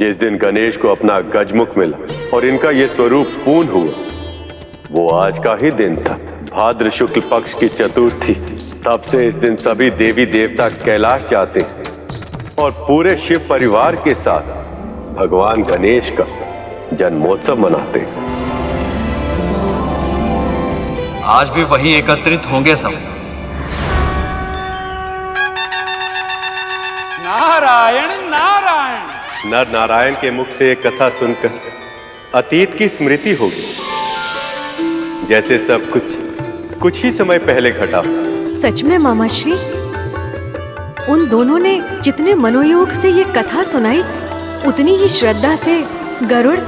जिस दिन गणेश को अपना गजमुख मिला और इनका ये स्वरूप पूर्ण हुआ, वो आज का ही दिन था, भाद्र शुक्ल पक्ष की चतुर्थी। तब से इस दिन सभी देवी देवता कैलाश जाते हैं और पूरे शिव परिवार के साथ भगवान गणेश का जन्मोत्सव मनाते हैं। आज भी वही एकत्रित होंगे सब। नारायण नारायण। नर नारायण के मुख से एक कथा सुनकर अतीत की स्मृति होगी, जैसे सब कुछ ही समय पहले घटा। सच में मामा श्री, उन दोनों ने जितने मनोयोग से ये कथा सुनाई, उतनी ही श्रद्धा से गरुड़,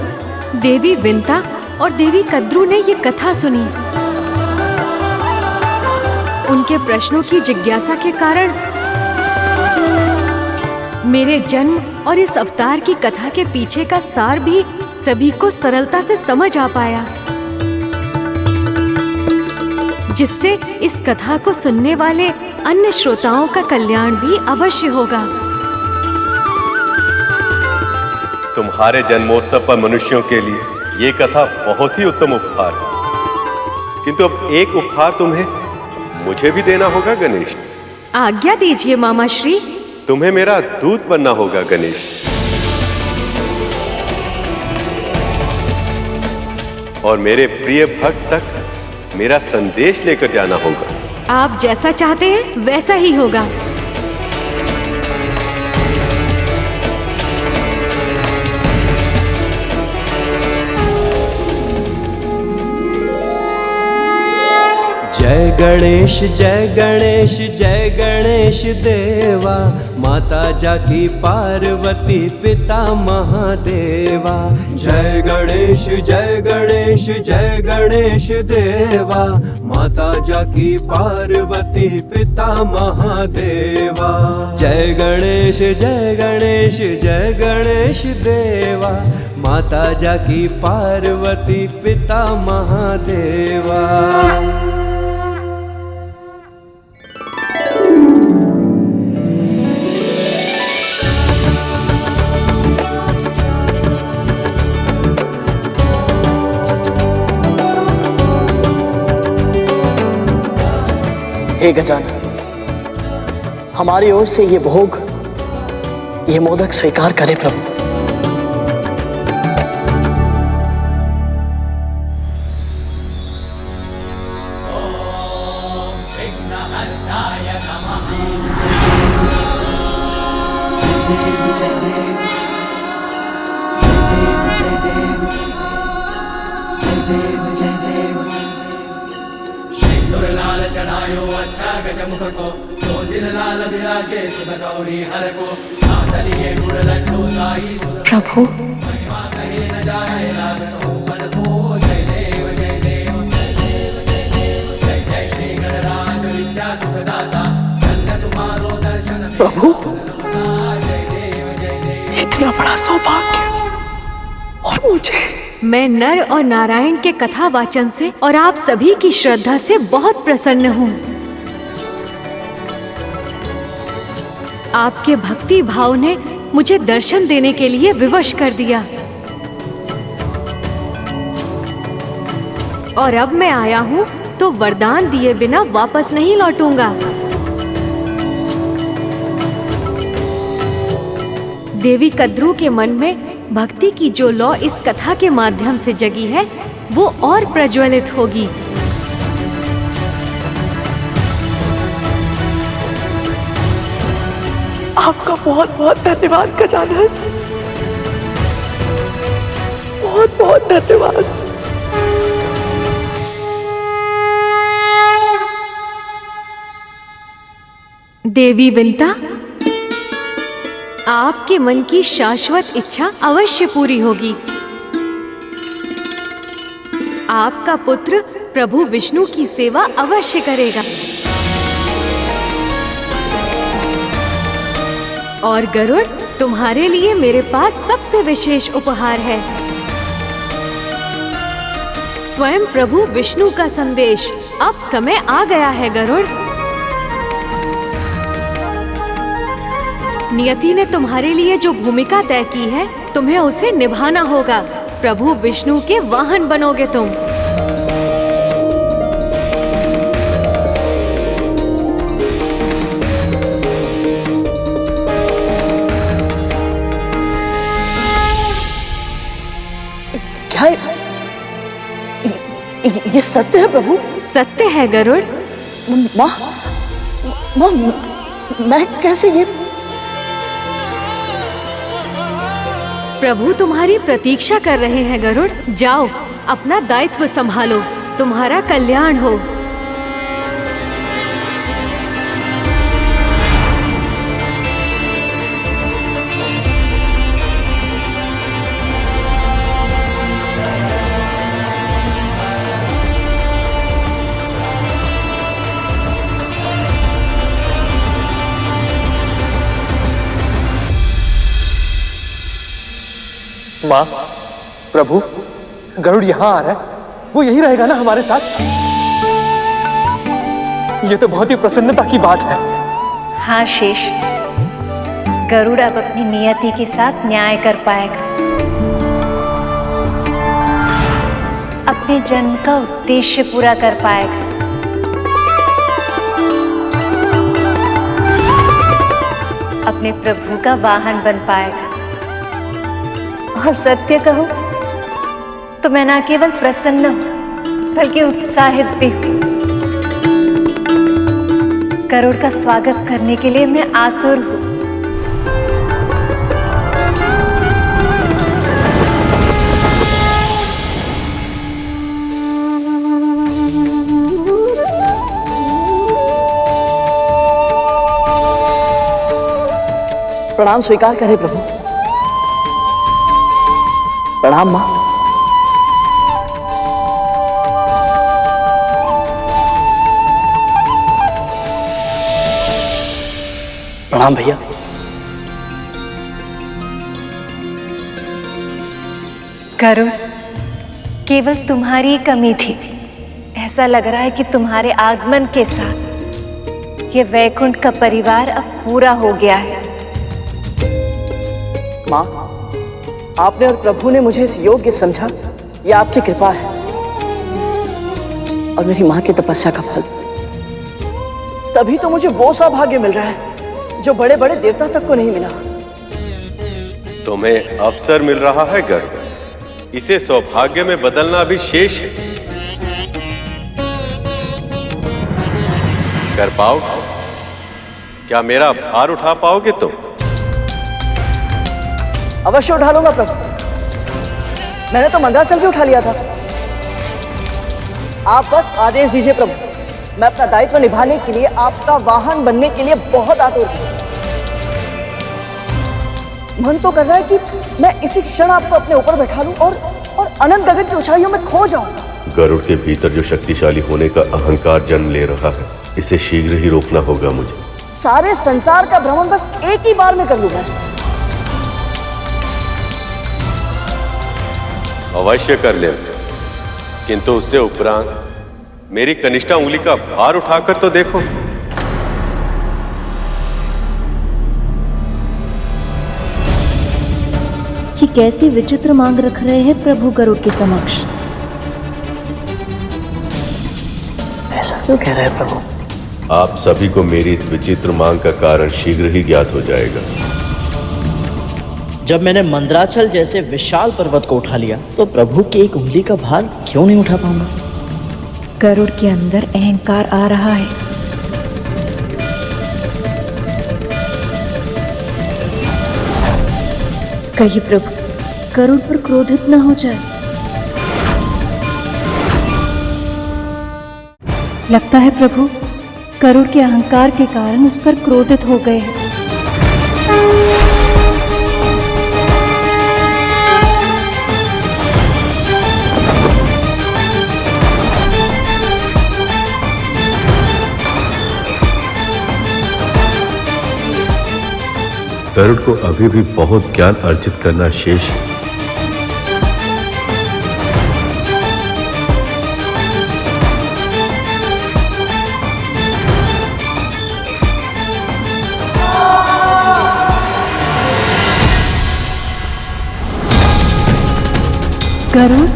देवी विंता और देवी कद्रू ने ये कथा सुनी। उनके प्रश्नों की जिज्ञासा के कारण मेरे जन्म और इस अवतार की कथा के पीछे का सार भी सभी को सरलता से समझ आ पाया, जिससे इस कथा को सुनने वाले अन्य श्रोताओं का कल्याण भी अवश्य होगा। तुम्हारे जन्मोत्सव पर मनुष्यों के लिए ये कथा बहुत ही उत्तम उपहार है, किंतु अब एक उपहार तुम्हें मुझे भी देना होगा गणेश। आज्ञा दीजिए मामा श्री। तुम्हें मेरा दूत बनना होगा गणेश, और मेरे प्रिय भक्त तक मेरा संदेश लेकर जाना होगा। आप जैसा चाहते हैं वैसा ही होगा। जय गणेश जय गणेश जय गणेश देवा, माता जाकी पार्वती पिता महादेवा। जय गणेश जय गणेश जय गणेश देवा, माता जाकी पार्वती पिता महादेवा। जय गणेश जय गणेश जय गणेश देवा, माता जाकी पार्वती पिता महादेवा। हे गजानन, हमारी ओर से ये भोग, ये मोदक स्वीकार करें प्रभु। चढ़ायो अच्छा गजमुख को, दो दिन लाल विराजे सुध गौरी हर को। चलिए गुड़ लड्डू साई प्रभु, कहे न जाए लागत हो पद को। जय देव जय देव जय देव जय देव जय जय श्री गणराज विद्या सुखदाता, धन्य तुम्हारो दर्शन प्रभु, जय देव जय देव। इतना बड़ा सौभाग्य और मुझे। मैं नर और नारायण के कथा वाचन से और आप सभी की श्रद्धा से बहुत प्रसन्न हूँ। आपके भक्ति भाव ने मुझे दर्शन देने के लिए विवश कर दिया, और अब मैं आया हूँ तो वरदान दिए बिना वापस नहीं लौटूंगा। देवी कद्रू के मन में भक्ति की जो लौ इस कथा के माध्यम से जगी है, वो और प्रज्वलित होगी। आपका बहुत बहुत धन्यवाद गजानन, बहुत बहुत धन्यवाद। देवी विंता, आपके मन की शाश्वत इच्छा अवश्य पूरी होगी। आपका पुत्र प्रभु विष्णु की सेवा अवश्य करेगा, और गरुड़, तुम्हारे लिए मेरे पास सबसे विशेष उपहार है। स्वयं प्रभु विष्णु का संदेश। अब समय आ गया है गरुड़। नियति ने तुम्हारे लिए जो भूमिका तय की है, तुम्हें उसे निभाना होगा। प्रभु विष्णु के वाहन बनोगे तुम। क्या ये सत्य है प्रभु? सत्य है गरुड़। माँ, माँ, मैं कैसे ये? प्रभु तुम्हारी प्रतीक्षा कर रहे हैं गरुड़। जाओ, अपना दायित्व संभालो। तुम्हारा कल्याण हो। माँ, प्रभु, गरुड़ यहाँ आ रहा है। वो यही रहेगा ना हमारे साथ? ये तो बहुत ही प्रसन्नता की बात है। हाँ शेष, गरुड़ अब अपनी नियति के साथ न्याय कर पाएगा। अपने जन्म का उद्देश्य पूरा कर पाएगा। अपने प्रभु का वाहन बन पाएगा। और सत्य कहूं तो मैं ना केवल प्रसन्न हूं बल्कि उत्साहित भी हूं। गरुड़ का स्वागत करने के लिए मैं आतुर हूं। प्रणाम स्वीकार करें प्रभु। प्रणाम माँ। प्रणाम भैया। गरुड़, केवल तुम्हारी ही कमी थी। ऐसा लग रहा है कि तुम्हारे आगमन के साथ ये वैकुंठ का परिवार अब पूरा हो गया है। माँ, आपने और प्रभु ने मुझे इस योग्य समझा, ये आपकी कृपा है और मेरी माँ की तपस्या का फल। तभी तो मुझे वो सौभाग्य मिल रहा है जो बड़े बड़े देवता तक को नहीं मिला। तुम्हें अवसर मिल रहा है गरुड़, इसे सौभाग्य में बदलना अभी शेष है। कर पाओगे? क्या मेरा भार उठा पाओगे तुम? अवश्य उठा लूंगा प्रभु। मैंने तो मंदराचल भी उठा लिया था। आप बस आदेश दीजिए प्रभु। मैं अपना दायित्व निभाने के लिए, आपका वाहन बनने के लिए बहुत आतुर हूं। मन तो कर रहा है कि मैं इसी क्षण आपको अपने ऊपर बैठा लूं और अनंत गगन की ऊंचाइयों में खो जाऊं। गरुड़ के भीतर जो शक्तिशाली होने का अहंकार जन्म ले रहा है, इसे शीघ्र ही रोकना होगा मुझे। सारे संसार का भ्रमण बस एक ही बार में कर लूंगा। अवश्य कर ले, किंतु उससे उपरांत मेरी कनिष्ठा उंगली का भार उठाकर तो देखो। कि कैसी विचित्र मांग रख रहे हैं प्रभु गरुड़ के समक्ष। ऐसा क्यों कह रहे हैं प्रभु? आप सभी को मेरी इस विचित्र मांग का कारण शीघ्र ही ज्ञात हो जाएगा। जब मैंने मंदराचल जैसे विशाल पर्वत को उठा लिया, तो प्रभु की एक उंगली का भार क्यों नहीं उठा पाऊंगा? गरुड़ के अंदर अहंकार आ रहा है। कहिए प्रभु, गरुड़ पर क्रोधित न हो जाए। लगता है प्रभु गरुड़ के अहंकार के कारण उस पर क्रोधित हो गए हैं। गरुड़ को अभी भी बहुत ज्ञान अर्जित करना शेष है। गरुड़,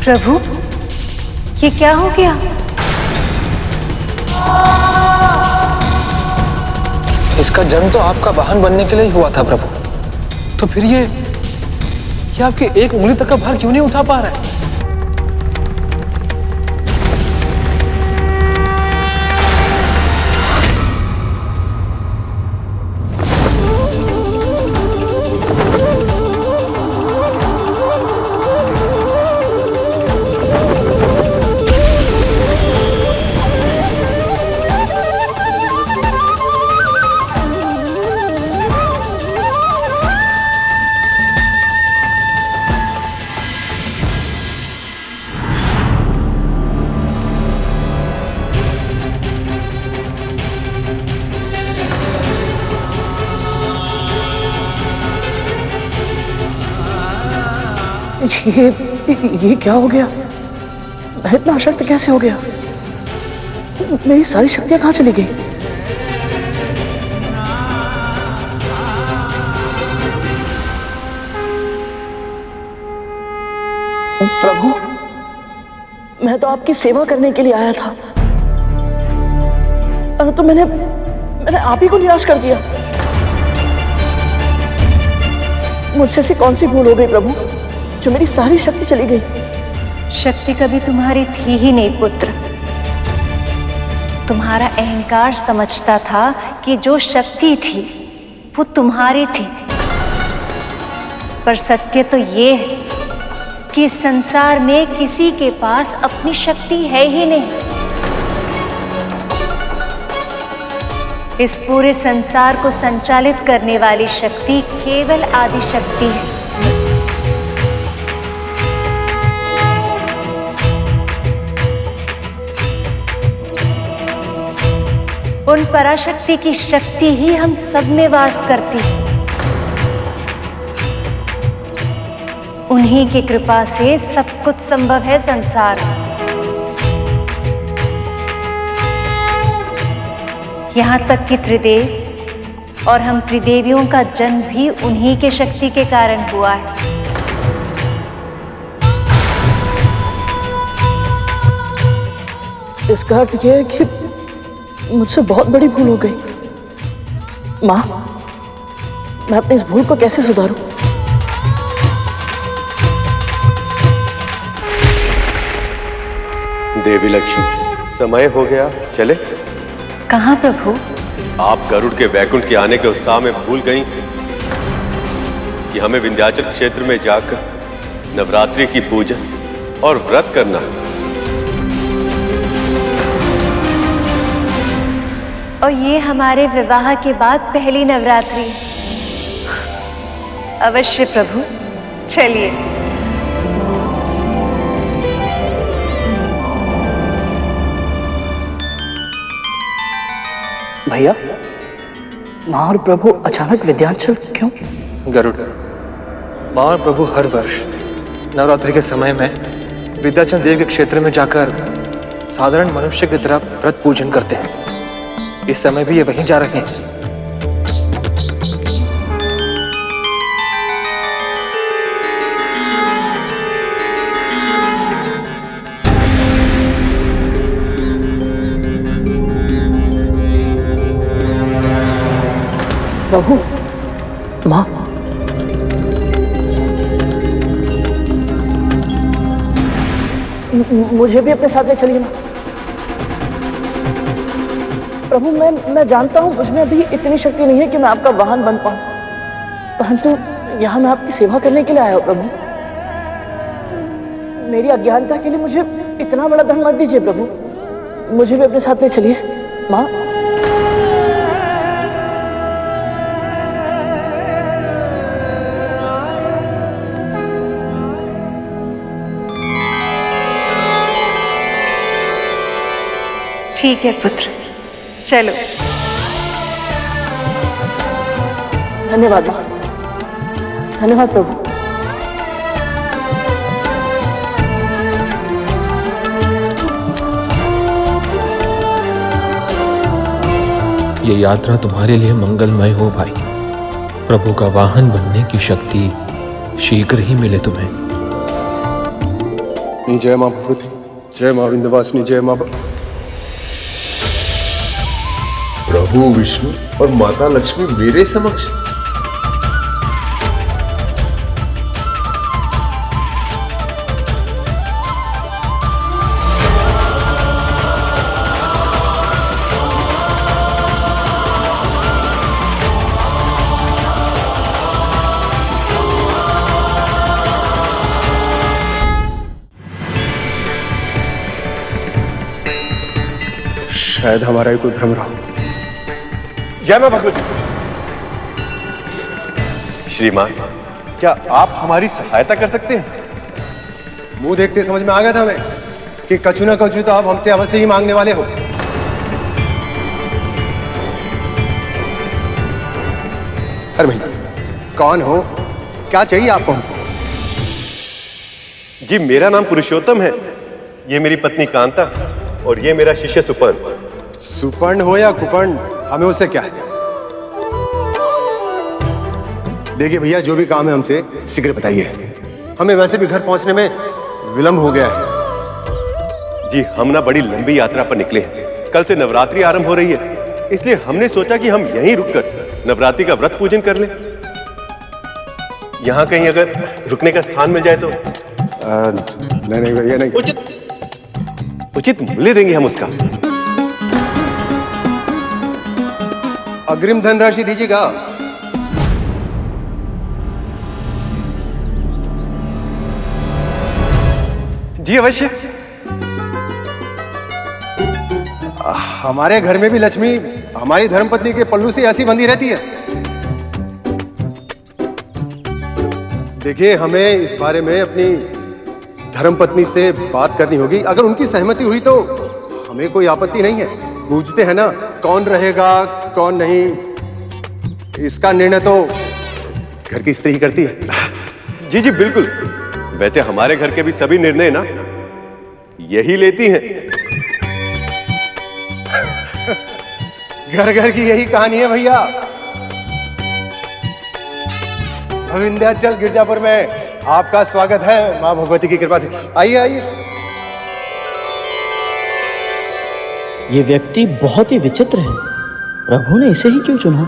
प्रभु, ये क्या हो गया? इसका जन्म तो आपका वाहन बनने के लिए ही हुआ था प्रभु। तो फिर ये आपकी एक उंगली तक का भार क्यों नहीं उठा पा रहा है? ये क्या हो गया? मैं इतना अशक्त कैसे हो गया? मेरी सारी शक्तियां कहां चली गई? प्रभु, मैं तो आपकी सेवा करने के लिए आया था, तो मैंने आप ही को निराश कर दिया। मुझसे ऐसी कौन सी भूल हो गई प्रभु, जो मेरी सारी शक्ति चली गई? शक्ति कभी तुम्हारी थी ही नहीं पुत्र। तुम्हारा अहंकार समझता था कि जो शक्ति थी वो तुम्हारी थी, पर सत्य तो ये है कि संसार में किसी के पास अपनी शक्ति है ही नहीं। इस पूरे संसार को संचालित करने वाली शक्ति केवल आदि शक्ति है। उन पराशक्ति की शक्ति ही हम सब में वास करती है। उन्हीं की कृपा से सब कुछ संभव है संसार। यहाँ तक कि त्रिदेव और हम त्रिदेवियों का जन्म भी उन्हीं के शक्ति के कारण हुआ है। इसका अर्थ यह है कि मुझसे बहुत बड़ी भूल हो गई। माँ, मैं अपनी इस भूल को कैसे सुधारूं? देवी लक्ष्मी, समय हो गया, चले? कहाँ प्रभु? आप गरुड़ के वैकुंठ के आने के उत्साह में भूल गई कि हमें विंध्याचल क्षेत्र में जाकर नवरात्रि की पूजा और व्रत करना है। और ये हमारे विवाह के बाद पहली नवरात्रि। अवश्य प्रभु, चलिए। भैया, माँ और प्रभु अचानक विंध्याचल क्यों? गरुड़, माँ और प्रभु हर वर्ष नवरात्रि के समय में विंध्याचल देव के क्षेत्र में जाकर साधारण मनुष्य की तरह व्रत पूजन करते हैं। इस समय भी ये वहीं जा रहे हैं। प्रभु, माँ, मुझे भी अपने साथ ले चलिए ना। प्रभु, मैं जानता हूँ मुझमें अभी इतनी शक्ति नहीं है कि मैं आपका वाहन बन पाऊं, परंतु यहाँ मैं आपकी सेवा करने के लिए आया हूँ। प्रभु, मेरी अज्ञानता के लिए मुझे इतना बड़ा दंड मत दीजिए। प्रभु, मुझे भी अपने साथ ले चलिए। माँ, ठीक है पुत्र, चलो। धन्यवाद माँ, धन्यवाद प्रभु। ये यात्रा तुम्हारे लिए मंगलमय हो भाई। प्रभु का वाहन बनने की शक्ति शीघ्र ही मिले तुम्हें। जय मां भगवती, जय मां विंध्यवासिनी, जय मां। प्रभु विष्णु और माता लक्ष्मी मेरे समक्ष। शायद हमारा ही कोई भ्रम रहा। जय मां भगवती। श्रीमान, क्या आप हमारी सहायता कर सकते हैं? मुंह देखते समझ में आ गया था हमें कि कछु ना कछु तो आप हमसे अवश्य ही मांगने वाले हो। अरे भैया, कौन हो, क्या चाहिए आपको हमसे? जी, मेरा नाम पुरुषोत्तम है। ये मेरी पत्नी कांता और ये मेरा शिष्य सुपर्ण। सुपर्ण हो या कुपर्ण, हमें उससे क्या है? देखिए भैया, जो भी काम है हमसे शीघ्र बताइए। हमें वैसे भी घर पहुंचने में विलंब हो गया है। जी, हम ना बड़ी लंबी यात्रा पर निकले हैं। कल से नवरात्रि आरंभ हो रही है, इसलिए हमने सोचा कि हम यहीं रुककर नवरात्रि का व्रत पूजन कर लें। यहाँ कहीं अगर रुकने का स्थान मिल जाए तो। नहीं भैया, नहीं। उचित मूल्य देंगे हम उसका। अग्रिम धनराशि दीजिएगा। जी अवश्य। हमारे घर में भी लक्ष्मी हमारी धर्मपत्नी के पल्लू से ऐसी बंधी रहती है। देखिए, हमें इस बारे में अपनी धर्मपत्नी से बात करनी होगी। अगर उनकी सहमति हुई तो हमें कोई आपत्ति नहीं है। पूछते हैं ना, कौन रहेगा कौन नहीं, इसका निर्णय तो घर की स्त्री करती है। जी जी बिल्कुल। वैसे हमारे घर के भी सभी निर्णय ना यही लेती हैं। घर घर की यही कहानी है भैया। विंध्याचल गिरजापुर में आपका स्वागत है मां भगवती की कृपा से। आइए आइए। ये व्यक्ति बहुत ही विचित्र है। प्रभु ने इसे ही क्यों चुना?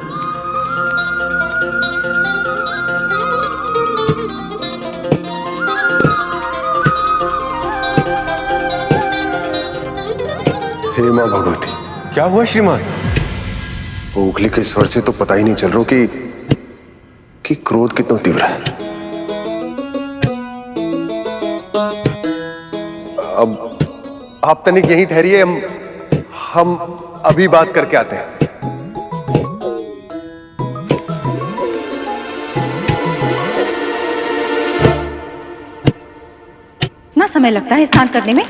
हे मां भगवती। क्या हुआ श्रीमान? ओखली के स्वर से तो पता ही नहीं चल रहा कि क्रोध कितना तीव्र है। अब आप तनिक यहीं ठहरिए, हम अभी बात करके आते हैं। ना समय लगता है स्नान करने में।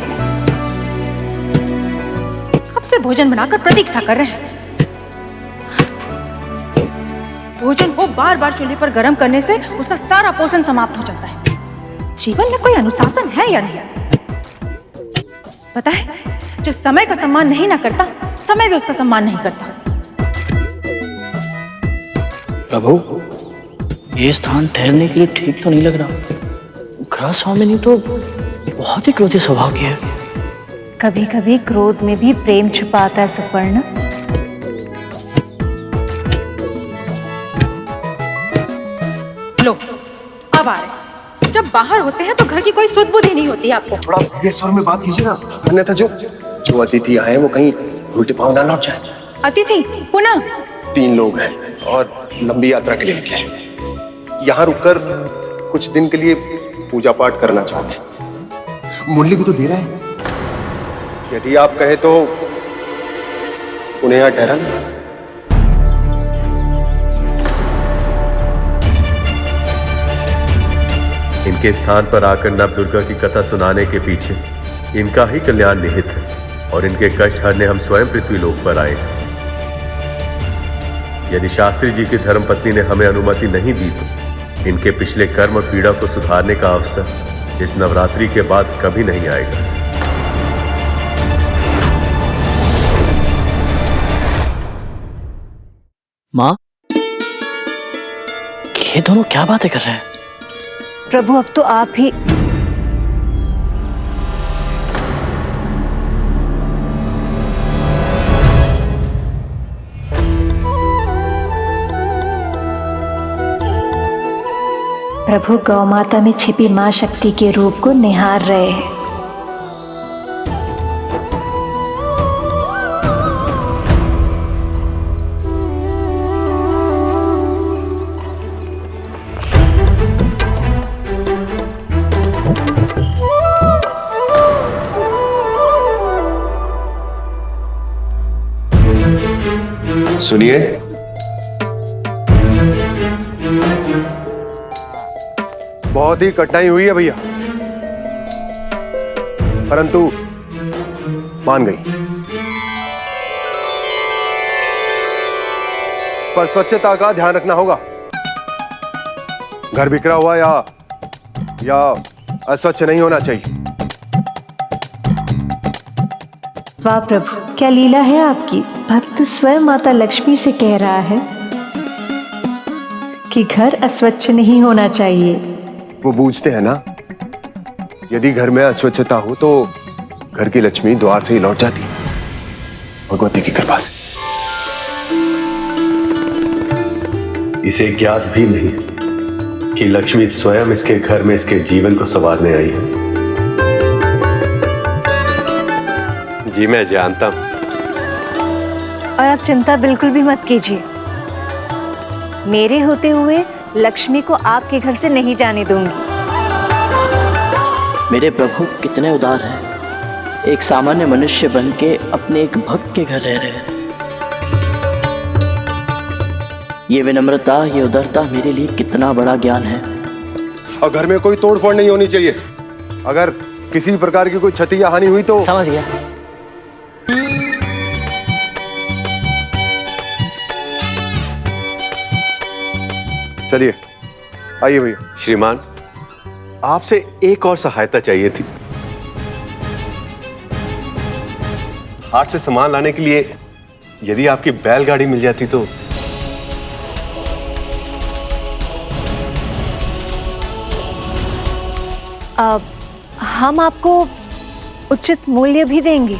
कब से भोजन बनाकर प्रतीक्षा कर रहे हैं। भोजन को बार बार चूल्हे पर गर्म करने से उसका सारा पोषण समाप्त हो जाता है। जीवन में कोई अनुशासन है या नहीं? पता है, जो समय का सम्मान नहीं ना करता, समय भी उसका सम्मान नहीं करता। प्रभु, ये स्थान ठहरने के लिए ठीक तो नहीं लग रहा। ग्रह स्वामिनी तो बहुत ही क्रोधी स्वभाव की है। कभी कभी क्रोध में भी प्रेम छुपाता है सुपर्ण। लो, अब आ रहे। जब बाहर होते हैं तो घर की कोई सुध बुद्धि नहीं होती आपको। थोड़ा ये स्वर में बात कीजिए ना, अन्यथा जो अतिथि आए वो कहीं उल्टे पांव ना लौट जाए। अतिथि पुनः 3 लोग हैं और लंबी यात्रा के लिए निकले। यहाँ रुककर कुछ दिन के लिए पूजा पाठ करना चाहते हैं। मूल्य भी तो दे रहे हैं। यदि आप कहें तो उन्हें यहाँ ठहराना। इनके स्थान पर आकर नव दुर्गा की कथा सुनाने के पीछे इनका ही कल्याण निहित है और इनके कष्ट हरने हम स्वयं पृथ्वी लोक पर आए हैं। यदि शास्त्री जी की धर्मपत्नी ने हमें अनुमति नहीं दी तो इनके पिछले कर्म और पीड़ा को सुधारने का अवसर इस नवरात्रि के बाद कभी नहीं आएगा। माँ, ये दोनों क्या बातें कर रहे हैं? प्रभु अब तो आप ही। प्रभु गौ माता में छिपी मां शक्ति के रूप को निहार रहे हैं। सुनिए, बहुत ही कठिनाई हुई है भैया, परंतु मान गई। पर स्वच्छता का ध्यान रखना होगा। घर बिखरा हुआ या अस्वच्छ नहीं होना चाहिए। वाह प्रभु, क्या लीला है आपकी। भक्त स्वयं माता लक्ष्मी से कह रहा है कि घर अस्वच्छ नहीं होना चाहिए। वो बूझते हैं ना, यदि घर में अस्वच्छता हो तो घर की लक्ष्मी द्वार से ही लौट जाती है, भगवती की कृपा से। इसे ज्ञात भी नहीं कि लक्ष्मी स्वयं इसके घर में इसके जीवन को संवारने आई है। जी मैं जानता हूं। और आप चिंता बिल्कुल भी मत कीजिए। मेरे होते हुए लक्ष्मी को आपके घर से नहीं जाने दूंगी। मेरे प्रभु कितने उदार हैं। एक सामान्य मनुष्य बन के अपने एक भक्त के घर रह रहे हैं। ये विनम्रता, ये उदारता मेरे लिए कितना बड़ा ज्ञान है। और घर में कोई तोड़फोड़ नहीं होनी चाहिए। अगर किसी प्रकार की कोई क्षति या हानि हुई तो समझ गया। चलिए आइए भैया। श्रीमान, आपसे एक और सहायता चाहिए थी। हाट से सामान लाने के लिए यदि आपकी बैलगाड़ी मिल जाती तो। अब हम आपको उचित मूल्य भी देंगे।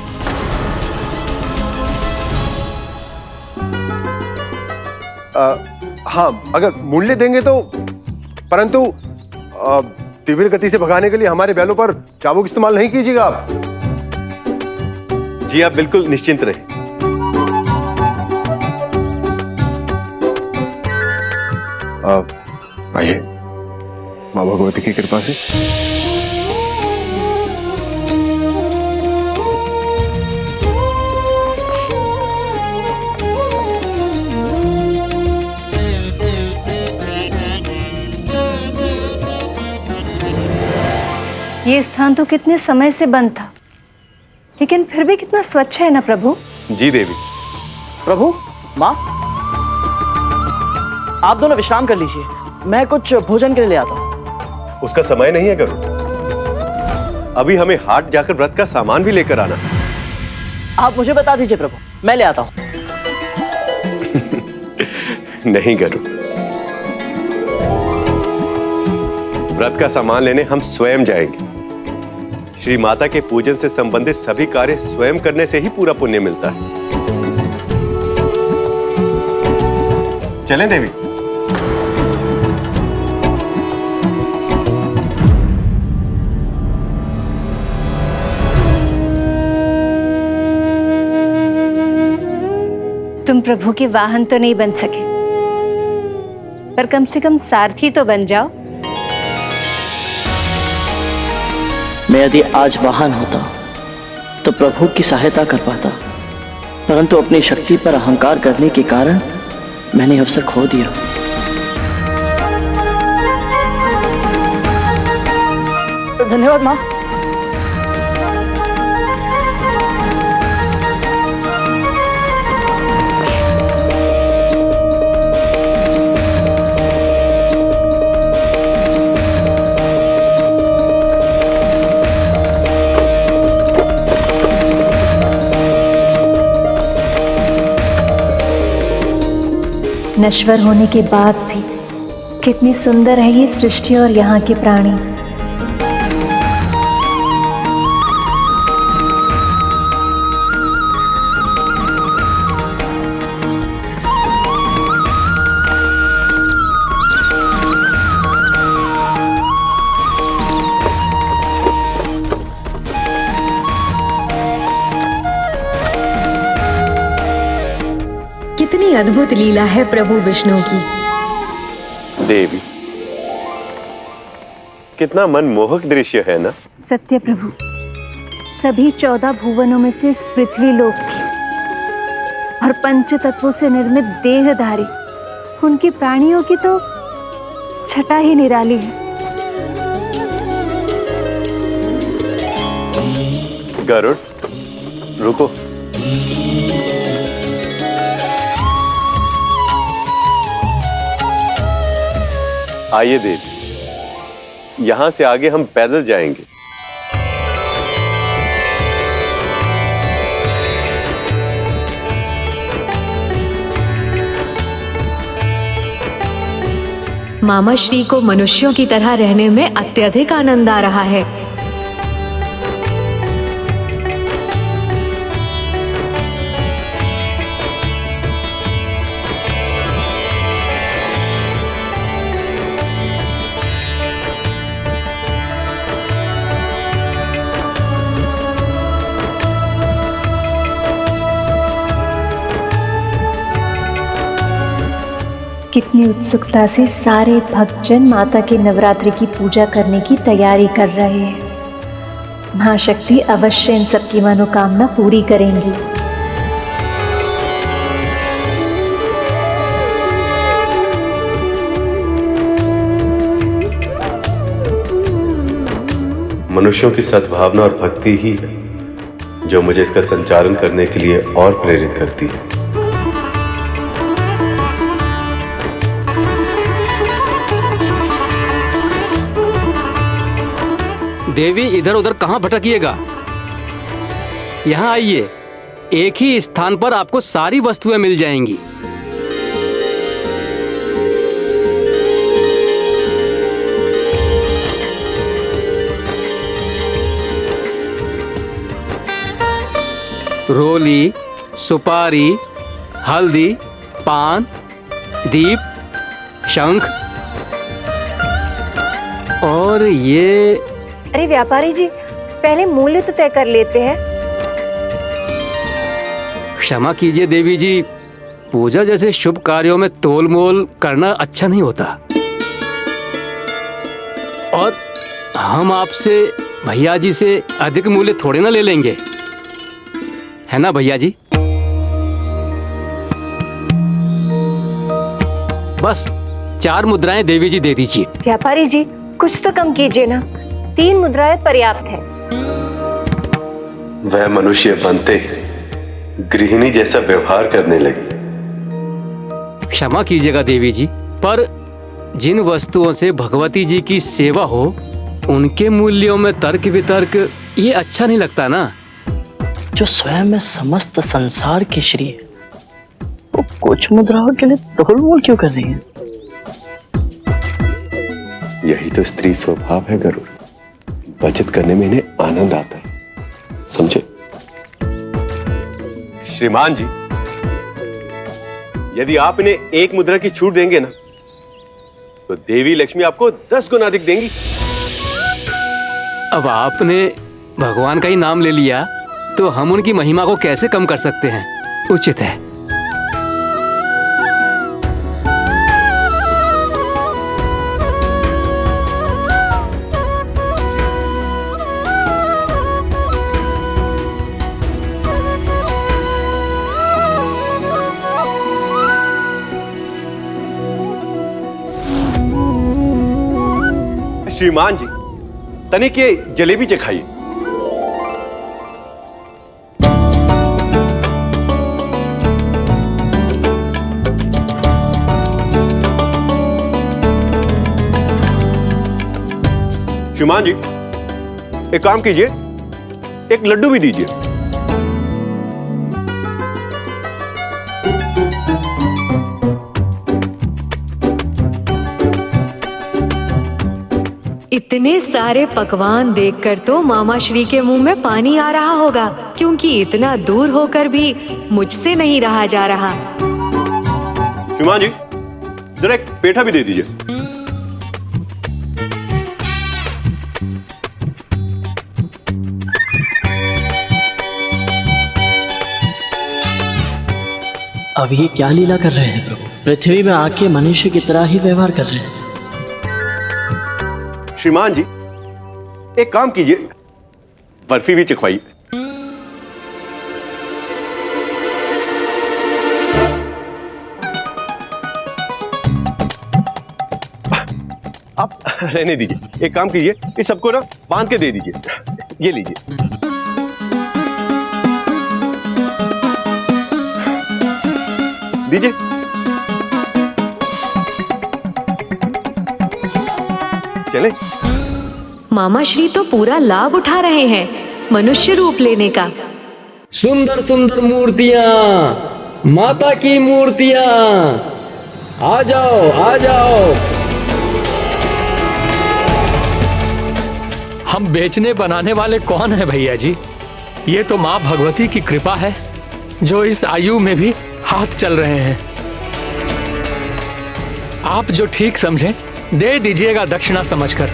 हाँ, अगर मूल्य देंगे तो, परंतु तीव्र गति से भगाने के लिए हमारे बैलों पर चाबुक इस्तेमाल नहीं कीजिएगा आप। जी आप बिल्कुल निश्चिंत रहें। आइए, माँ भगवती की कृपा से। ये स्थान तो कितने समय से बंद था, लेकिन फिर भी कितना स्वच्छ है ना प्रभु। जी देवी। प्रभु, माँ, आप दोनों विश्राम कर लीजिए, मैं कुछ भोजन के लिए ले आता हूँ। उसका समय नहीं है गरुड़। अभी हमें हाट जाकर व्रत का सामान भी लेकर आना। आप मुझे बता दीजिए प्रभु, मैं ले आता हूँ। नहीं गरुड़, व्रत का सामान लेने हम स्वयं जाएंगे। श्री माता के पूजन से संबंधित सभी कार्य स्वयं करने से ही पूरा पुण्य मिलता है। चलें देवी। तुम प्रभु के वाहन तो नहीं बन सके, पर कम से कम सारथी तो बन जाओ। मैं यदि आज वाहन होता तो प्रभु की सहायता कर पाता, परंतु अपनी शक्ति पर अहंकार करने के कारण मैंने अवसर खो दिया। धन्यवाद माँ। नश्वर होने के बाद भी कितनी सुंदर है ये सृष्टि और यहाँ के प्राणी। कितनी अद्भुत लीला है प्रभु विष्णु की। देवी, कितना मनमोहक दृश्य है ना। सत्य प्रभु, सभी 14 भुवनों में से इस पृथ्वी लोक की और पंच तत्वों से निर्मित देहधारी उनके प्राणियों की तो छटा ही निराली है। गरुड़, रुको। आइए देवी, यहां से आगे हम पैदल जाएंगे। मामा श्री को मनुष्यों की तरह रहने में अत्यधिक आनंद आ रहा है। कितनी उत्सुकता से सारे भक्तजन माता के नवरात्रि की पूजा करने की तैयारी कर रहे हैं। मां शक्ति अवश्य इन सबकी मनोकामना पूरी करेंगी। मनुष्यों की सद्भावना और भक्ति ही है जो मुझे इसका संचालन करने के लिए और प्रेरित करती है। देवी, इधर उधर कहाँ भटकिएगा, यहाँ आइए। एक ही स्थान पर आपको सारी वस्तुएं मिल जाएंगी। रोली, सुपारी, हल्दी, पान, दीप, शंख और ये। अरे व्यापारी जी, पहले मूल्य तो तय कर लेते हैं। क्षमा कीजिए देवी जी, पूजा जैसे शुभ कार्यों में तोल मोल करना अच्छा नहीं होता। और हम आपसे भैया जी से अधिक मूल्य थोड़े ना ले लेंगे, है ना भैया जी? बस 4 मुद्राएं देवी जी दे दीजिए। व्यापारी जी, कुछ तो कम कीजिए ना, 3 मुद्राएं पर्याप्त है। वह मनुष्य बनते गृहिणी जैसा व्यवहार करने लगी। क्षमा कीजिएगा देवी जी, पर जिन वस्तुओं से भगवती जी की सेवा हो उनके मूल्यों में तर्क वितर्क ये अच्छा नहीं लगता ना। जो स्वयं में समस्त संसार की श्री है, वो कुछ मुद्राओं के लिए तोल मोल क्यों कर रही है? यही तो स्त्री स्वभाव है गरुड़, बचत करने में इन्हें आनंद आता है, समझे? श्रीमान जी, यदि आप इन्हें 1 मुद्रा की छूट देंगे ना, तो देवी लक्ष्मी आपको 10 गुना अधिक देंगी। अब आपने भगवान का ही नाम ले लिया तो हम उनकी महिमा को कैसे कम कर सकते हैं? उचित है। श्रीमान जी, तनिक ये जलेबी चखाइए। श्रीमान जी, एक काम कीजिए, एक लड्डू भी दीजिए। इतने सारे पकवान देखकर तो मामा श्री के मुंह में पानी आ रहा होगा, क्योंकि इतना दूर होकर भी मुझसे नहीं रहा जा रहा। श्रीमान जी, जरा एक पेठा भी दे दीजिए। अब ये क्या लीला कर रहे हैं प्रभु? पृथ्वी में आके मनुष्य की तरह ही व्यवहार कर रहे हैं। श्रीमान जी, एक काम कीजिए, बर्फी भी चखवाइए। आप रहने दीजिए, एक काम कीजिए, इस सबको ना बांध के दे दीजिए। ये लीजिए। दीजिए। चले। मामा श्री तो पूरा लाभ उठा रहे हैं मनुष्य रूप लेने का। सुंदर सुंदर मूर्तियां, माता की मूर्तियां, आ जाओ आ जाओ। हम बेचने बनाने वाले कौन है भैया जी? ये तो माँ भगवती की कृपा है जो इस आयु में भी हाथ चल रहे हैं। आप जो ठीक समझें दे दीजिएगा दक्षिणा समझकर।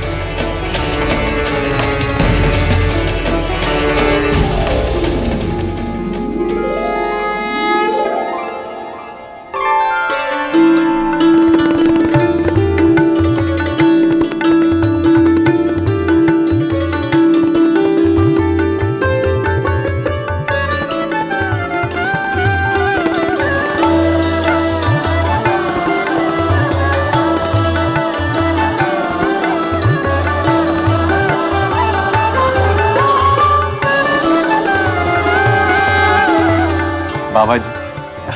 बाबा जी,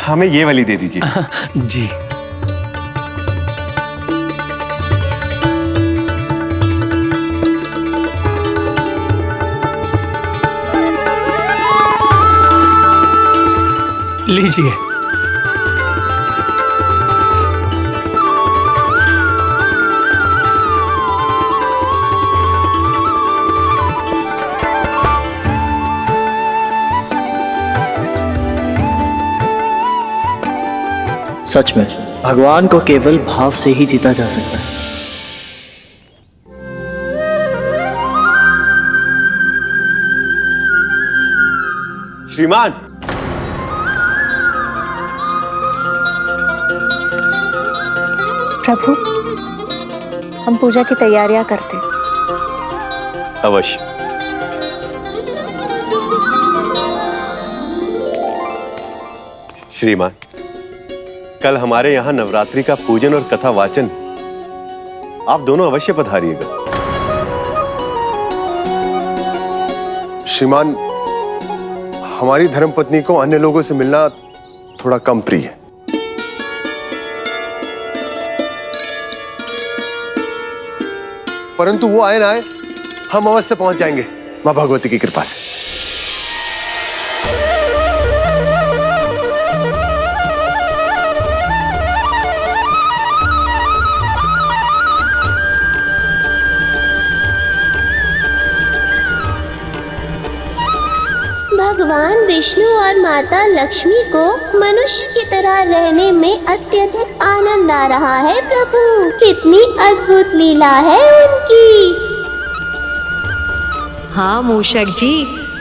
हमें ये वाली दे दीजिए। जी। लीजिए। सच में भगवान को केवल भाव से ही जीता जा सकता है। श्रीमान, प्रभु, हम पूजा की तैयारियां करते। अवश्य। श्रीमान, कल हमारे यहाँ नवरात्रि का पूजन और कथा वाचन, आप दोनों अवश्य पधारिएगा। श्रीमान, हमारी धर्मपत्नी को अन्य लोगों से मिलना थोड़ा कम प्रिय है। परंतु वो आए ना आए, हम अवश्य पहुंच जाएंगे मां भगवती की कृपा से। भगवान विष्णु और माता लक्ष्मी को मनुष्य की तरह रहने में अत्यधिक आनंद आ रहा है। प्रभु, कितनी अद्भुत लीला है उनकी। हाँ मूषक जी,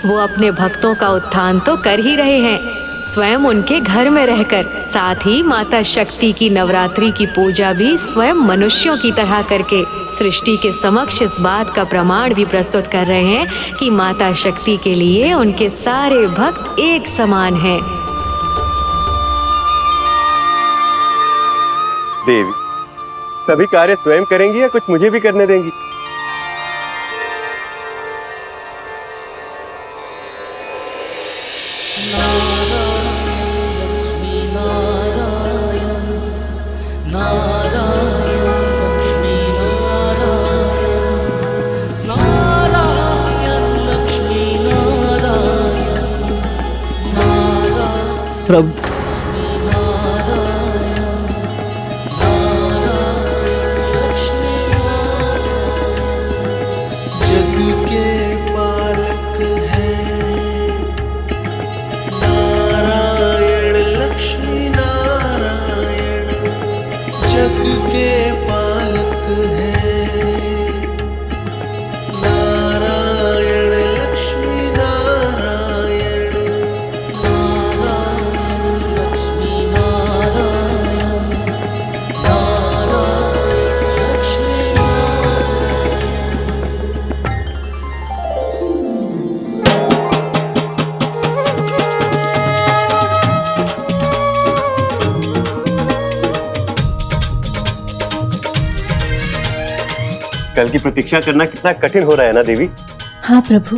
वो अपने भक्तों का उत्थान तो कर ही रहे हैं, स्वयं उनके घर में रहकर। साथ ही माता शक्ति की नवरात्रि की पूजा भी स्वयं मनुष्यों की तरह करके सृष्टि के समक्ष इस बात का प्रमाण भी प्रस्तुत कर रहे हैं कि माता शक्ति के लिए उनके सारे भक्त एक समान हैं। देवी, सभी कार्य स्वयं करेंगी या कुछ मुझे भी करने देंगी? प्रभु, कल की प्रतीक्षा करना कितना कठिन हो रहा है ना देवी। हाँ प्रभु,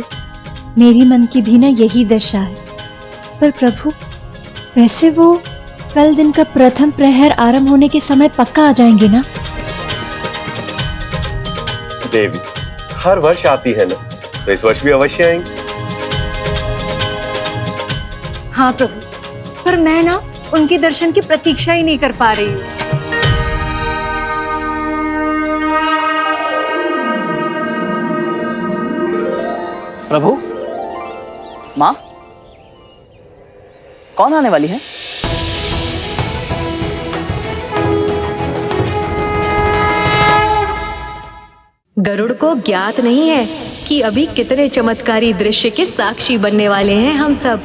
मेरी मन की भी ना यही दशा है। पर प्रभु, वैसे वो कल दिन का प्रथम प्रहर आरंभ होने के समय पक्का आ जाएंगे ना? देवी हर वर्ष आती है ना, तो इस वर्ष भी अवश्य आएंगी। हाँ प्रभु, पर मैं ना उनके दर्शन की प्रतीक्षा ही नहीं कर पा रही हूँ। प्रभु, माँ, कौन आने वाली है? गरुड़ को ज्ञात नहीं है कि अभी कितने चमत्कारी दृश्य के साक्षी बनने वाले हैं हम सब।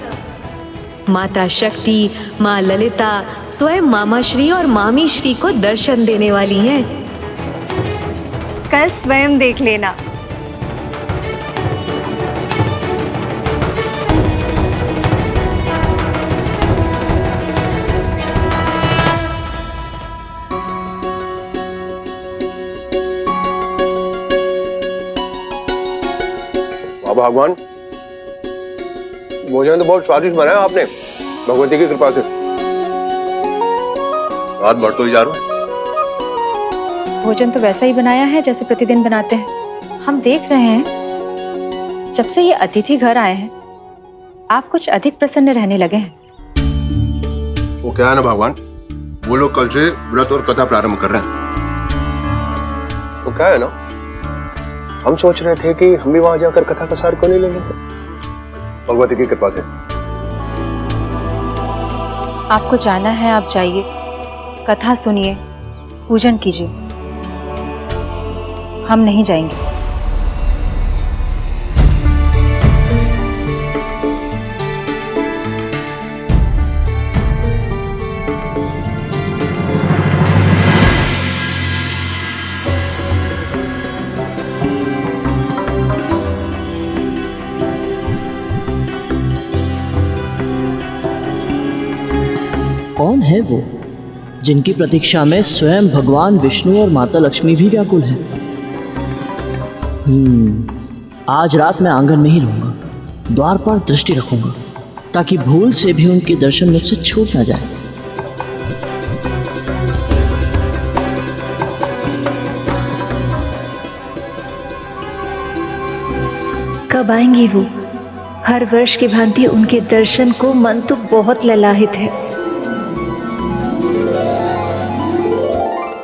माता शक्ति, माँ ललिता स्वयं मामा श्री और मामी श्री को दर्शन देने वाली हैं। कल स्वयं देख लेना। भगवान, भोजन तो बहुत स्वादिष्ट बनाया आपने, भगवती की कृपा से। रात बढ़ तो ही जा रहा हूं। भोजन तो वैसा ही बनाया है जैसे प्रतिदिन बनाते हैं। हम देख रहे हैं जब से ये अतिथि घर आए हैं, आप कुछ अधिक प्रसन्न रहने लगे हैं। वो क्या है ना भगवान, वो लोग कल से व्रत और कथा प्रारंभ कर रहे हैं। तो क्या है ना, हम सोच रहे थे कि हम भी वहां जाकर कथा का सार क्यों नहीं लेंगे। भगवती की कृपा से आपको जाना है, आप जाइए, कथा सुनिए, पूजन कीजिए। हम नहीं जाएंगे। कौन है वो जिनकी प्रतीक्षा में स्वयं भगवान विष्णु और माता लक्ष्मी भी व्याकुल हैं? आज रात मैं आंगन में ही रहूंगा, द्वार पर दृष्टि रखूंगा ताकि भूल से भी उनके दर्शन मुझसे छूट ना जाए। कब आएंगी वो? हर वर्ष की भांति उनके दर्शन को मन तो बहुत ललाहित है।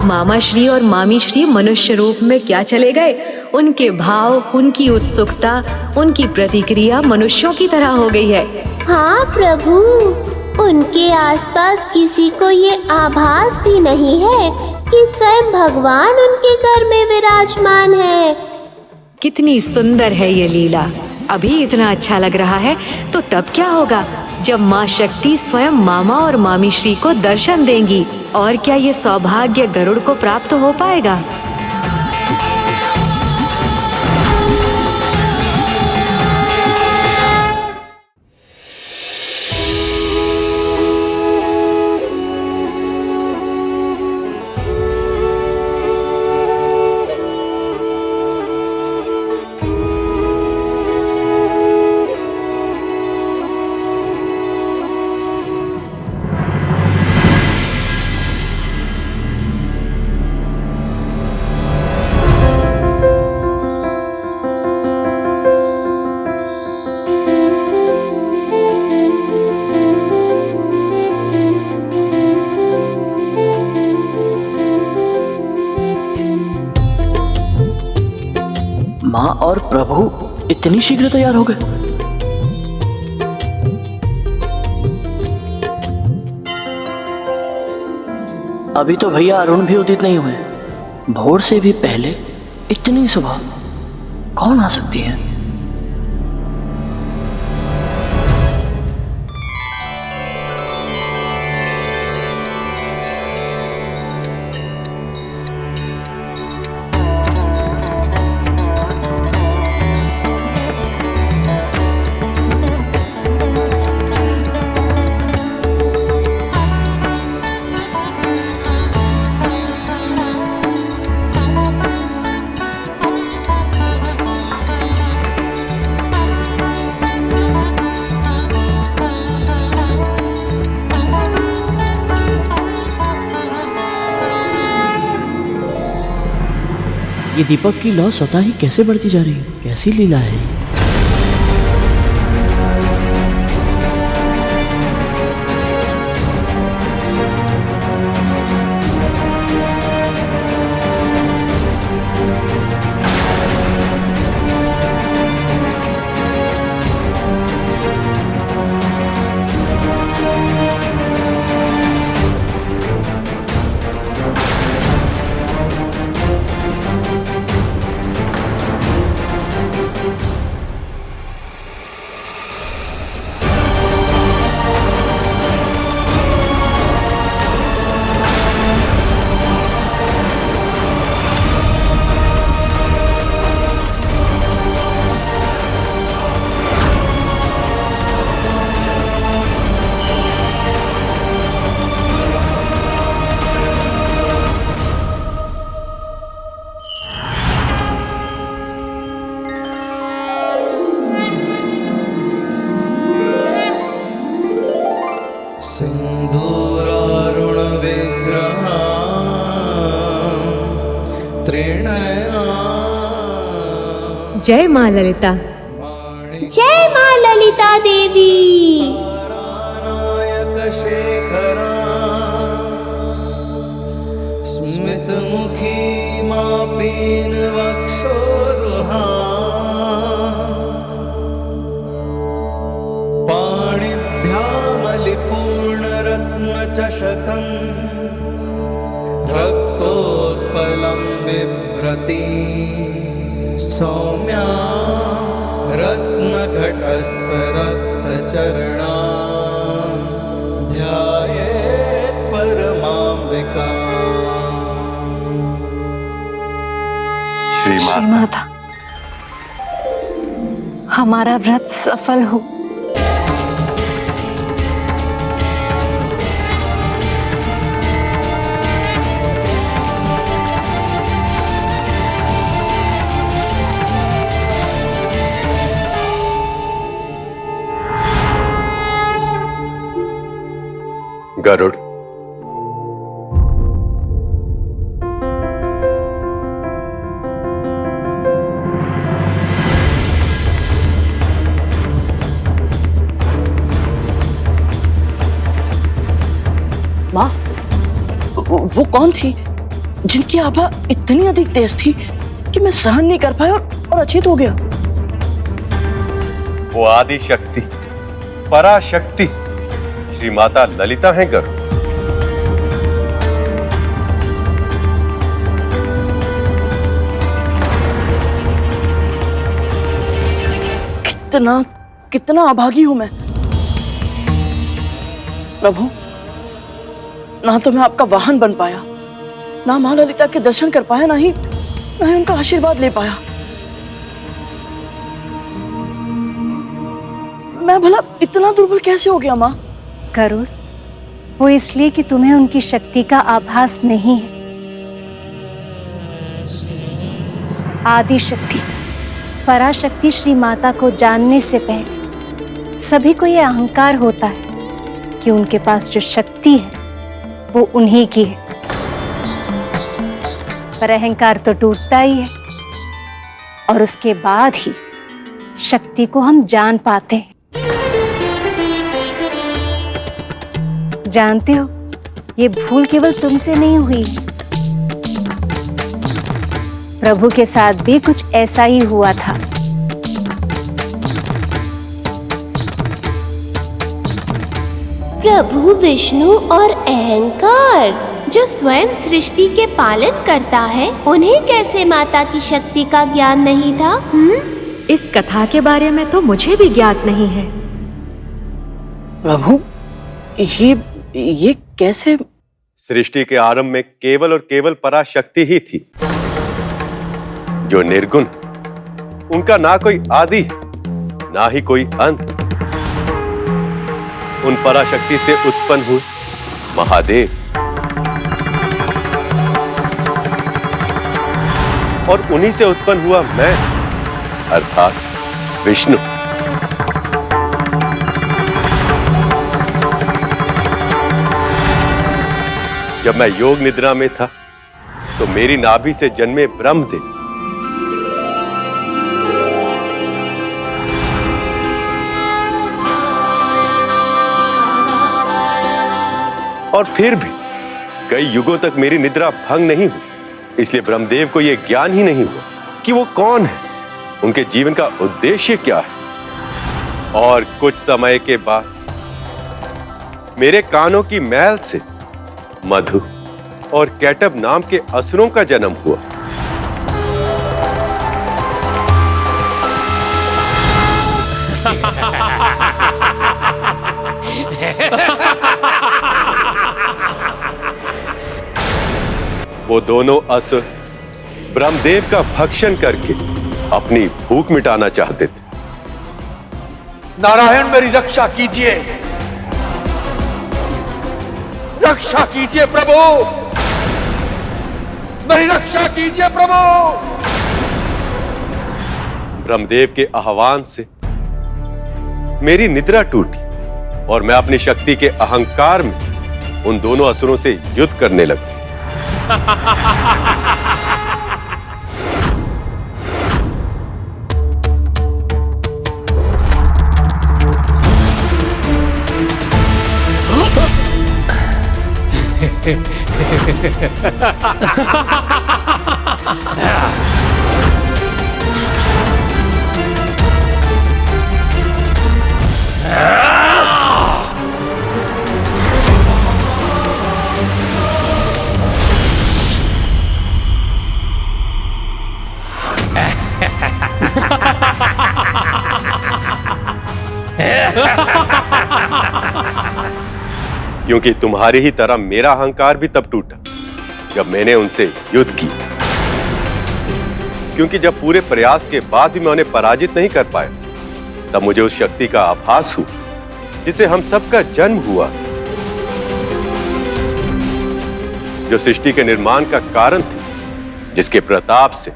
मामा श्री और मामी श्री मनुष्य रूप में क्या चले गए? उनके भाव, उनकी उत्सुकता, उनकी प्रतिक्रिया मनुष्यों की तरह हो गई है। हाँ प्रभु, उनके आसपास किसी को ये आभास भी नहीं है कि स्वयं भगवान उनके घर में विराजमान है। कितनी सुंदर है ये लीला। अभी इतना अच्छा लग रहा है तो तब क्या होगा जब माँ शक्ति स्वयं मामा और मामी श्री को दर्शन देंगी। और क्या ये सौभाग्य गरुड़ को प्राप्त हो पाएगा? माँ और प्रभु इतनी शीघ्र तैयार हो गए? अभी तो भैया अरुण भी उदित नहीं हुए। भोर से भी पहले इतनी सुबह कौन आ सकती है? ये दीपक की लौ स्वतः ही कैसे बढ़ती जा रही है? कैसी लीला है ये? जय माँ ललिता। जय माँ ललिता देवी। स्मित मुखी माँ पीन वक्षोरुहा पाणिभ्यामलिपूर्ण रत्न चषकं रक्तोत्पलं बिभ्रती सौम्या रत्नघटस्थरक्तचरणा ध्यायेत् परमाम्बिका। श्री माता, हमारा व्रत सफल हो। गरुड़, माँ, वो कौन थी जिनकी आभा इतनी अधिक तेज थी कि मैं सहन नहीं कर पाया और अचेत हो गया? वो आदि शक्ति, पराशक्ति श्री माता ललिता हैं गरुड़। कितना अभागी हूं मैं प्रभु। ना तो मैं आपका वाहन बन पाया, ना मां ललिता के दर्शन कर पाया, ना ही उनका आशीर्वाद ले पाया। मैं भला इतना दुर्बल कैसे हो गया मां? गरुड़, वो इसलिए कि तुम्हें उनकी शक्ति का आभास नहीं है। आदि शक्ति, पराशक्ति श्री माता को जानने से पहले सभी को यह अहंकार होता है कि उनके पास जो शक्ति है वो उन्हीं की है। पर अहंकार तो टूटता ही है और उसके बाद ही शक्ति को हम जान पाते हैं। जानते हो, ये भूल केवल तुमसे नहीं हुई है, प्रभु के साथ भी कुछ ऐसा ही हुआ था। प्रभु विष्णु और अहंकार, जो स्वयं सृष्टि के पालन करता है, उन्हें कैसे माता की शक्ति का ज्ञान नहीं था? इस कथा के बारे में तो मुझे भी ज्ञात नहीं है। प्रभु, ये कैसे? सृष्टि के आरंभ में केवल और केवल पराशक्ति ही थी, जो निर्गुण, उनका ना कोई आदि ना ही कोई अंत। उन पराशक्ति से उत्पन्न हुए महादेव और उन्हीं से उत्पन्न हुआ मैं, अर्थात विष्णु। जब मैं योग निद्रा में था तो मेरी नाभि से जन्मे ब्रह्मदेव और फिर भी कई युगों तक मेरी निद्रा भंग नहीं हुई। इसलिए ब्रह्मदेव को यह ज्ञान ही नहीं हुआ कि वो कौन है, उनके जीवन का उद्देश्य क्या है। और कुछ समय के बाद मेरे कानों की मैल से मधु और कैटब नाम के असुरों का जन्म हुआ। वो दोनों असुर ब्रह्मदेव का भक्षण करके अपनी भूख मिटाना चाहते थे। नारायण मेरी रक्षा कीजिए, रक्षा कीजिए प्रभु, मेरी रक्षा कीजिए प्रभु। ब्रह्मदेव के आह्वान से मेरी निद्रा टूटी और मैं अपनी शक्ति के अहंकार में उन दोनों असुरों से युद्ध करने लगा। क्योंकि तुम्हारी ही तरह मेरा अहंकार भी तब टूटा जब मैंने उनसे युद्ध किया। क्योंकि जब पूरे प्रयास के बाद भी मैं उन्हें पराजित नहीं कर पाया, तब मुझे उस शक्ति का आभास हुआ जिसे हम सबका जन्म हुआ, जो सृष्टि के निर्माण का कारण थी, जिसके प्रताप से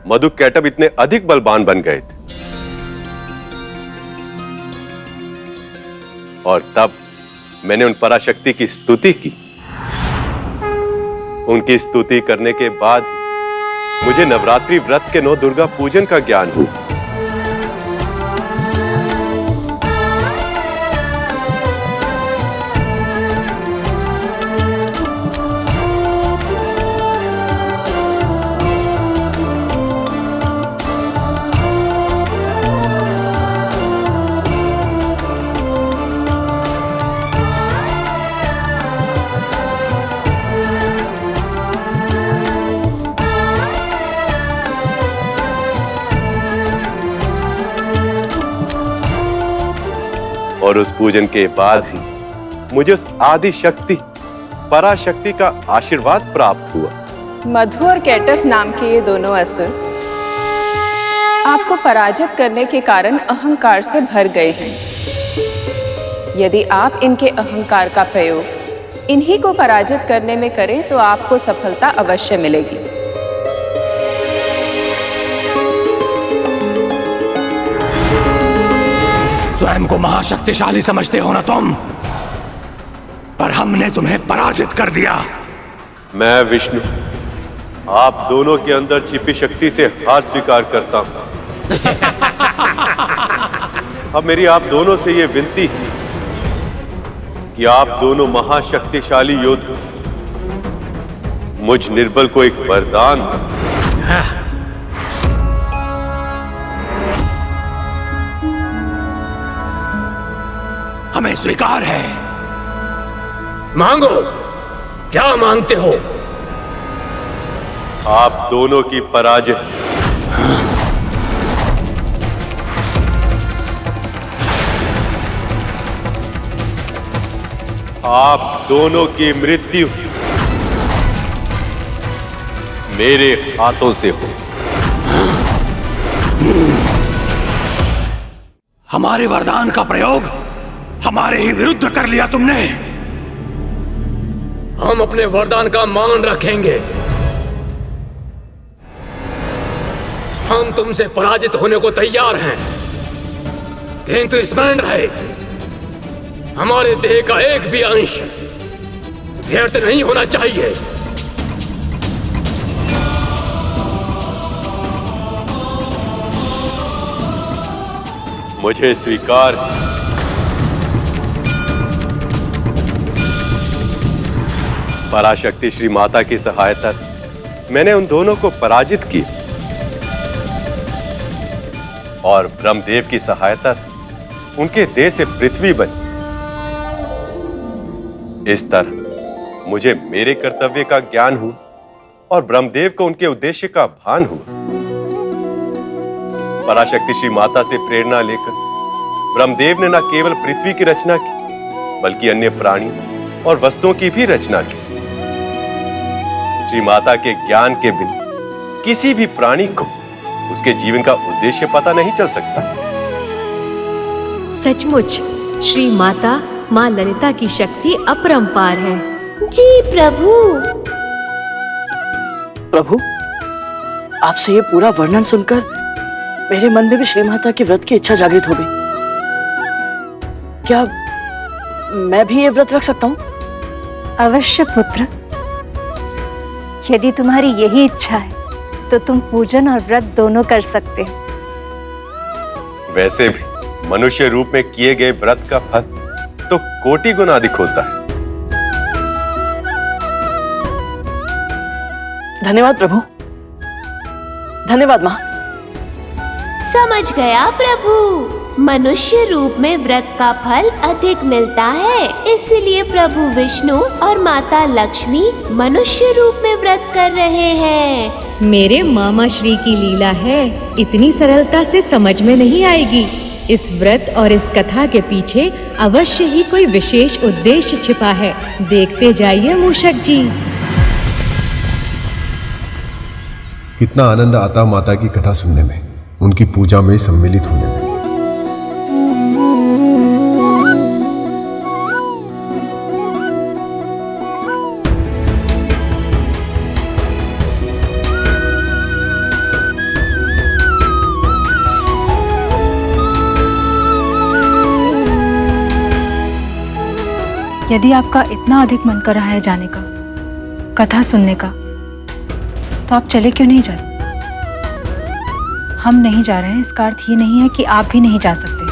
मधु कैटब इतने अधिक बलवान बन गए थे। और तब मैंने उन पराशक्ति की स्तुति की। उनकी स्तुति करने के बाद मुझे नवरात्रि व्रत के 9 दुर्गा पूजन का ज्ञान हुआ। और उस पूजन के बाद ही मुझे उस आदि शक्ति पराशक्ति का आशीर्वाद प्राप्त हुआ। मधु और कैटब नाम के ये दोनों असुर आपको पराजित करने के कारण अहंकार से भर गए हैं। यदि आप इनके अहंकार का प्रयोग इन्हीं को पराजित करने में करें तो आपको सफलता अवश्य मिलेगी। स्वयं को महाशक्तिशाली समझते हो ना तुम, पर हमने तुम्हें पराजित कर दिया। मैं विष्णु आप दोनों के अंदर छिपी शक्ति से हार स्वीकार करता हूं। अब मेरी आप दोनों से यह विनती है कि आप दोनों महाशक्तिशाली योद्धा मुझ निर्बल को एक वरदान दें। हमें स्वीकार है। मांगो, क्या मांगते हो? आप दोनों की पराजय, आप दोनों की मृत्यु मेरे हाथों से हो। हमारे वरदान का प्रयोग हमारे ही विरुद्ध कर लिया तुमने। हम अपने वरदान का मान रखेंगे। हम तुमसे पराजित होने को तैयार हैं, किंतु स्मरण रहे हमारे देह का एक भी अंश व्यर्थ नहीं होना चाहिए। मुझे स्वीकार पराशक्ति श्री माता की सहायता से मैंने उन दोनों को पराजित किया और ब्रह्मदेव की सहायता से उनके देह से पृथ्वी बनी। इस तरह मुझे मेरे कर्तव्य का ज्ञान हुआ और ब्रह्मदेव को उनके उद्देश्य का भान हुआ। पराशक्ति श्री माता से प्रेरणा लेकर ब्रह्मदेव ने न केवल पृथ्वी की रचना की बल्कि अन्य प्राणी और वस्तुओं की भी रचना की। श्री माता के ज्ञान के बिना किसी भी प्राणी को उसके जीवन का उद्देश्य पता नहीं चल सकता। सचमुच श्री माता माँ ललिता की शक्ति अपरंपार है। जी प्रभु। प्रभु, आपसे ये पूरा वर्णन सुनकर मेरे मन में भी श्री माता के व्रत की इच्छा जागृत हो गई। क्या मैं भी ये व्रत रख सकता हूँ? अवश्य पुत्र, यदि तुम्हारी यही इच्छा है तो तुम पूजन और व्रत दोनों कर सकते हो। वैसे भी मनुष्य रूप में किए गए व्रत का फल तो कोटि गुना अधिक होता है। धन्यवाद प्रभु। धन्यवाद माँ। समझ गया प्रभु। मनुष्य रूप में व्रत का फल अधिक मिलता है, इसलिए प्रभु विष्णु और माता लक्ष्मी मनुष्य रूप में व्रत कर रहे हैं। मेरे मामा श्री की लीला है, इतनी सरलता से समझ में नहीं आएगी। इस व्रत और इस कथा के पीछे अवश्य ही कोई विशेष उद्देश्य छिपा है। देखते जाइए मूषक जी। कितना आनंद आता माता की कथा सुनने में, उनकी पूजा में सम्मिलित होने में। यदि आपका इतना अधिक मन कर रहा है जाने का, कथा सुनने का, तो आप चले क्यों नहीं जाते? हम नहीं जा रहे हैं इसका अर्थ ये नहीं है कि आप भी नहीं जा सकते।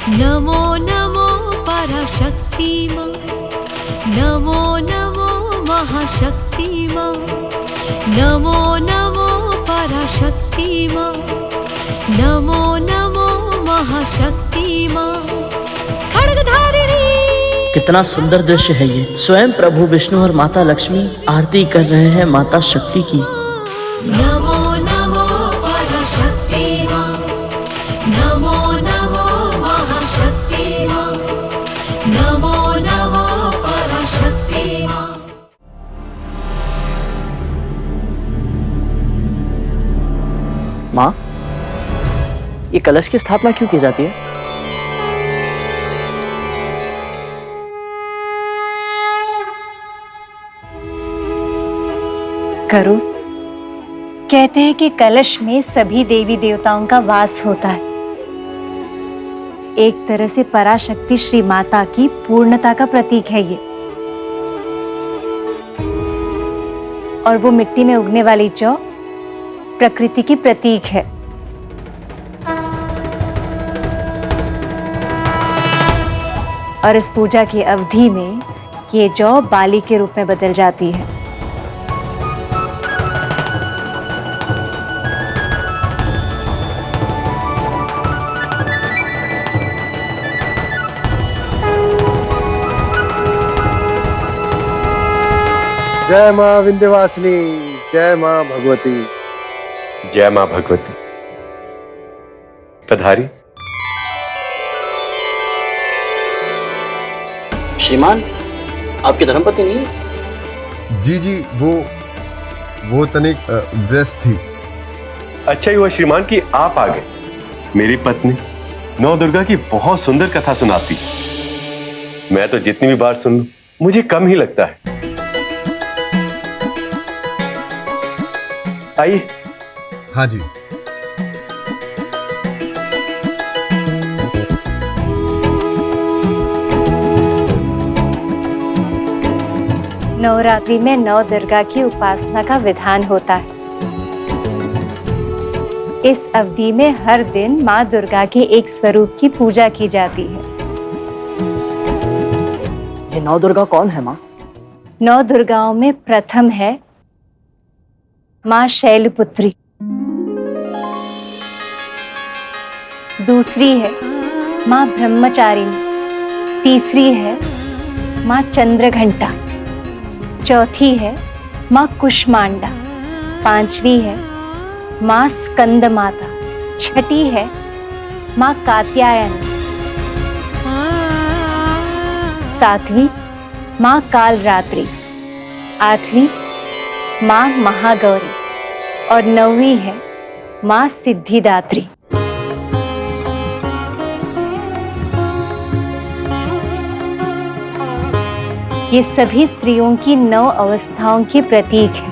नमो नमो पराशक्ति मां, नमो नमो महाशक्ति मां, नमो नमो पराशक्ति मां, नमो नमो महाशक्ति मां, खड्गधारिणी। कितना सुंदर दृश्य है ये। स्वयं प्रभु विष्णु और माता लक्ष्मी आरती कर रहे हैं माता शक्ति की। नमो नमो पराशक्ति मां, नमो नमो महाशक्ति मां, नमो नमो पराशक्ति मां। माँ, ये कलश की स्थापना क्यों की जाती है? गरुड़, कहते हैं कि कलश में सभी देवी देवताओं का वास होता है। एक तरह से पराशक्ति श्री माता की पूर्णता का प्रतीक है ये। और वो मिट्टी में उगने वाली जौ प्रकृति की प्रतीक है। और इस पूजा की अवधि में ये जौ बाली के रूप में बदल जाती है। जय माँ विंध्यवासिनी, जय माँ भगवती। जय माँ भगवती। पधारी। श्रीमान, आपकी धर्मपत्नी नहीं है? जी, वो तनिक व्यस्त थी। अच्छा ही हुआ श्रीमान कि आप आ गए। मेरी पत्नी नौ दुर्गा की बहुत सुंदर कथा सुनाती। मैं तो जितनी भी बार सुन लूं, मुझे कम ही लगता है। आइए। हाँ जी। नवरात्रि में नौ दुर्गा की उपासना का विधान होता है। इस अवधि में हर दिन माँ दुर्गा के एक स्वरूप की पूजा की जाती है। ये नौ दुर्गा कौन है माँ? नौ दुर्गाओं में प्रथम है माँ शैलपुत्री, दूसरी है माँ ब्रह्मचारिणी, तीसरी है माँ चंद्रघंटा, चौथी है माँ कुष्मांडा, पांचवी है माँ स्कंद माता, छठी है माँ कात्यायनी, सातवीं माँ कालरात्रि, आठवीं माँ महागौरी और नौवीं है माँ सिद्धिदात्री। ये सभी स्त्रियों की 9 अवस्थाओं की प्रतीक है,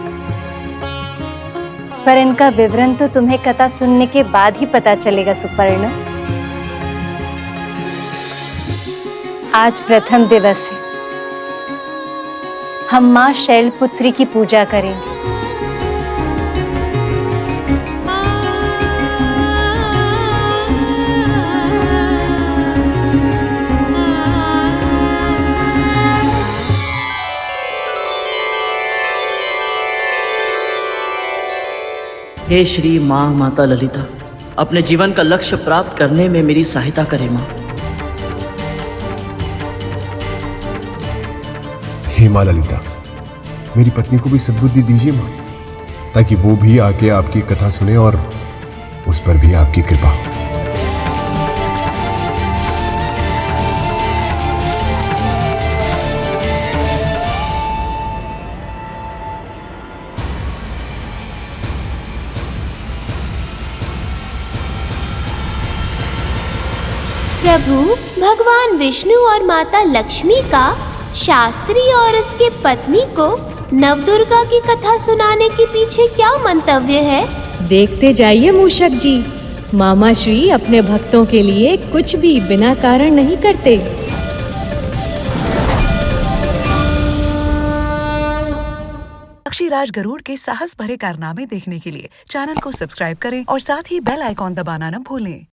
पर इनका विवरण तो तुम्हें कथा सुनने के बाद ही पता चलेगा सुपर्ण। आज प्रथम दिवस है, हम माँ शैलपुत्री की पूजा करेंगे। हे श्री माँ माता ललिता, अपने जीवन का लक्ष्य प्राप्त करने में मेरी सहायता करें माँ। हे माँ ललिता, मेरी पत्नी को भी सद्बुद्धि दीजिए माँ, ताकि वो भी आके आपकी कथा सुने और उस पर भी आपकी कृपा हो। प्रभु भगवान विष्णु और माता लक्ष्मी का शास्त्री और उसके पत्नी को नवदुर्गा की कथा सुनाने के पीछे क्या मंतव्य है? देखते जाइए मूषक जी, मामा श्री अपने भक्तों के लिए कुछ भी बिना कारण नहीं करते। पक्षीराज गरुड़ के साहस भरे कारनामे देखने के लिए चैनल को सब्सक्राइब करें और साथ ही बेल आइकॉन दबाना न भूलें।